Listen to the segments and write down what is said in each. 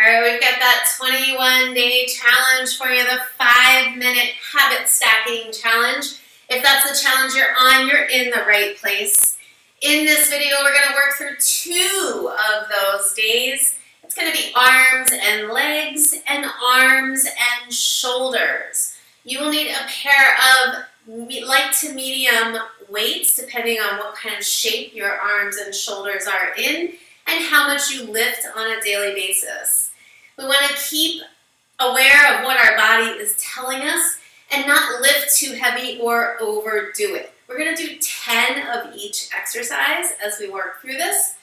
All right, we've got that 21-day challenge for you, the 5-minute habit stacking challenge. If that's the challenge you're on, you're in the right place. In this video, we're going to work through 2 of those days. It's going to be arms and legs and arms and shoulders. You will need a pair of light to medium weights, depending on what kind of shape your arms and shoulders are in and how much you lift on a daily basis. We want to keep aware of what our body is telling us and not lift too heavy or overdo it. We're going to do 10 of each exercise as we work through this.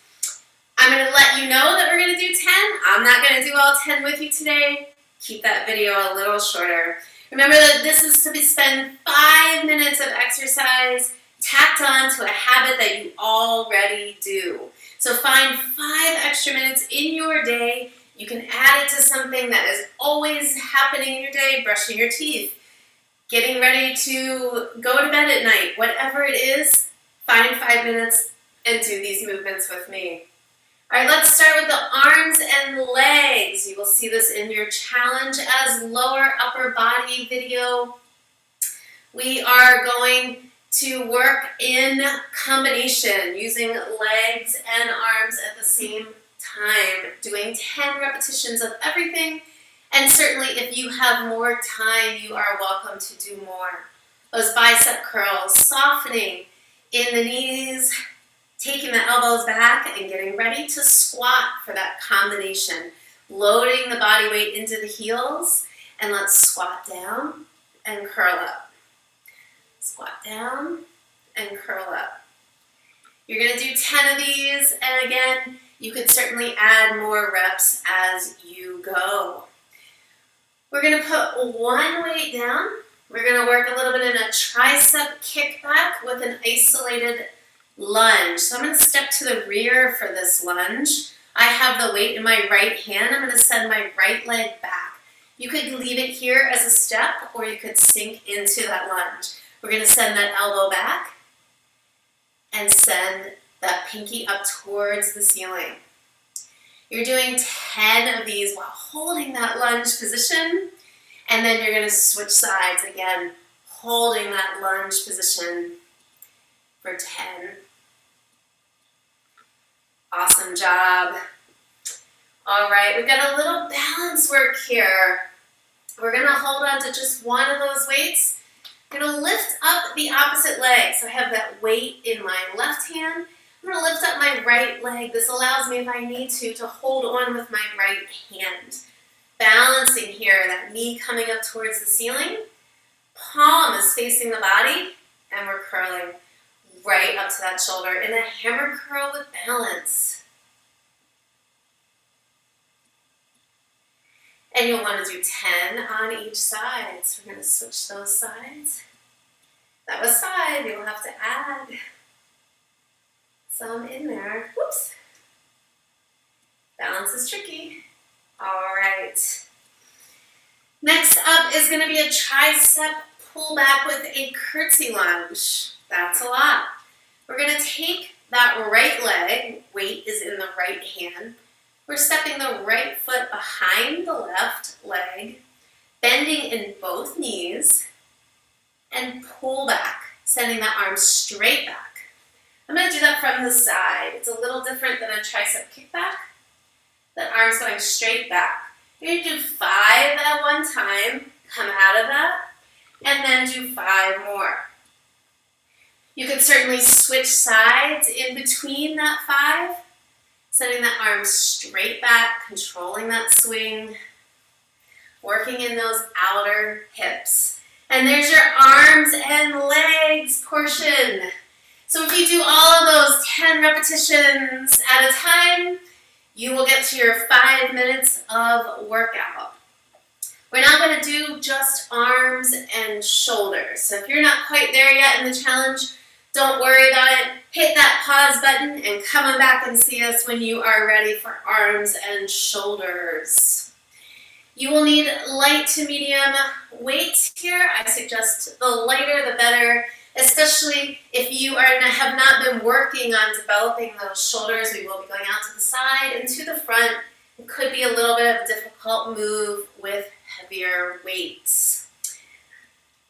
I'm going to let you know that we're going to do 10. I'm not going to do all 10 with you today. Keep that video a little shorter. Remember that this is to spend 5 minutes of exercise tacked on to a habit that you already do. So find 5 extra minutes in your day. You can add it to something that is always happening in your day, brushing your teeth, getting ready to go to bed at night, whatever it is, find 5 minutes and do these movements with me. All right, let's start with the arms and legs. You will see this in your challenge as lower upper body video. We are going to work in combination using legs and arms at the same time, doing 10 repetitions of everything. And certainly if you have more time, you are welcome to do more. Those bicep curls, softening in the knees, taking the elbows back and getting ready to squat for that combination. Loading the body weight into the heels, and let's squat down and curl up. Squat down and curl up. You're going to do 10 of these, and again, you could certainly add more reps as you go. We're going to put one weight down. We're going to work a little bit in a tricep kickback with an isolated lunge. So I'm going to step to the rear for this lunge. I have the weight in my right hand. I'm going to send my right leg back. You could leave it here as a step, or you could sink into that lunge. We're going to send that elbow back and send that pinky up towards the ceiling. You're doing 10 of these while holding that lunge position, and then you're going to switch sides again, holding that lunge position for 10. Awesome job. All right, we've got a little balance work here. We're going to hold on to just one of those weights. I'm going to lift up the opposite leg. So I have that weight in my left hand. I'm going to lift up my right leg. This allows me, if I need to hold on with my right hand. Balancing here, that knee coming up towards the ceiling. Palm is facing the body, and we're curling right up to that shoulder in a hammer curl with balance. And you'll want to do 10 on each side. So we're going to switch those sides. That was 5. You'll have to add some in there. Whoops. Balance is tricky. All right. Next up is going to be a tricep pullback with a curtsy lunge. That's a lot. We're going to take that right leg, weight is in the right hand. We're stepping the right foot behind the left leg, bending in both knees, and pull back, sending that arm straight back. I'm going to do that from the side. It's a little different than a tricep kickback. That arm's going straight back. You're going to do 5 at one time, come out of that, and then do 5 more. You could certainly switch sides in between that 5, sending that arm straight back, controlling that swing, working in those outer hips. And there's your arms and legs portion. So if you do all of those 10 repetitions at a time, you will get to your 5 minutes of workout. We're not going to do just arms and shoulders. So if you're not quite there yet in the challenge, don't worry about it. Hit that pause button and come on back and see us when you are ready for arms and shoulders. You will need light to medium weights here. I suggest the lighter the better, especially if you have not been working on developing those shoulders. We will be going out to the side and to the front. It could be be a little bit of a difficult move with heavier weights.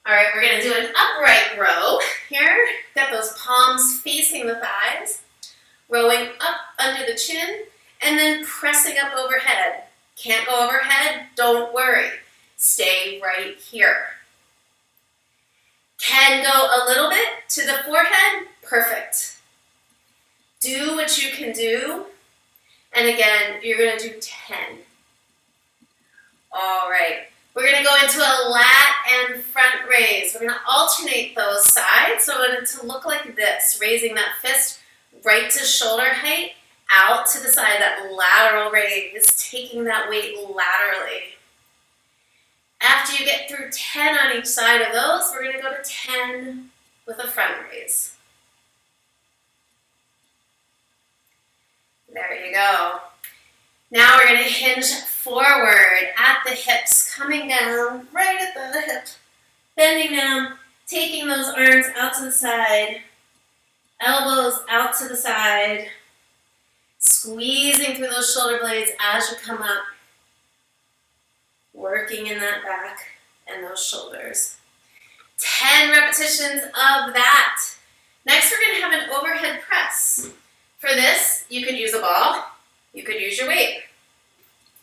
All right, we're gonna do an upright row here. Got those palms facing the thighs, rowing up under the chin, and then pressing up overhead. Can't go overhead? Don't worry. Stay right here. Can go a little bit to the forehead? Perfect. Do what you can do. And again, you're going to do 10. All right. We're going to go into a lat and front raise. We're going to alternate those sides. So I want it to look like this, raising that fist right to shoulder height, out to the side, that lateral raise, taking that weight laterally. After you get through 10 on each side of those, we're going to go to 10 with a front raise. There you go. Now we're going to hinge forward at the hips, coming down right at the hip, bending down, taking those arms out to the side, elbows out to the side, squeezing through those shoulder blades as you come up, working in that back and those shoulders. 10 repetitions of that. Next, we're going to have an overhead press. For this, you could use a ball, you could use your weight,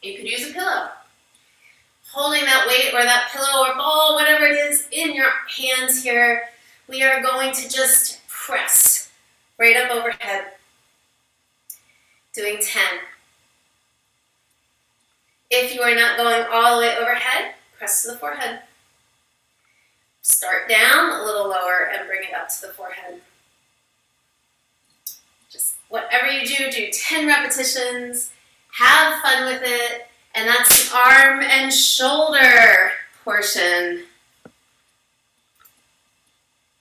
you could use a pillow. Holding that weight or that pillow or ball, whatever it is, in your hands here, we are going to just press right up overhead. Doing 10. If you are not going all the way overhead, press to the forehead. Start down a little lower and bring it up to the forehead. Just whatever you do 10 repetitions, have fun with it, and that's the arm and shoulder portion.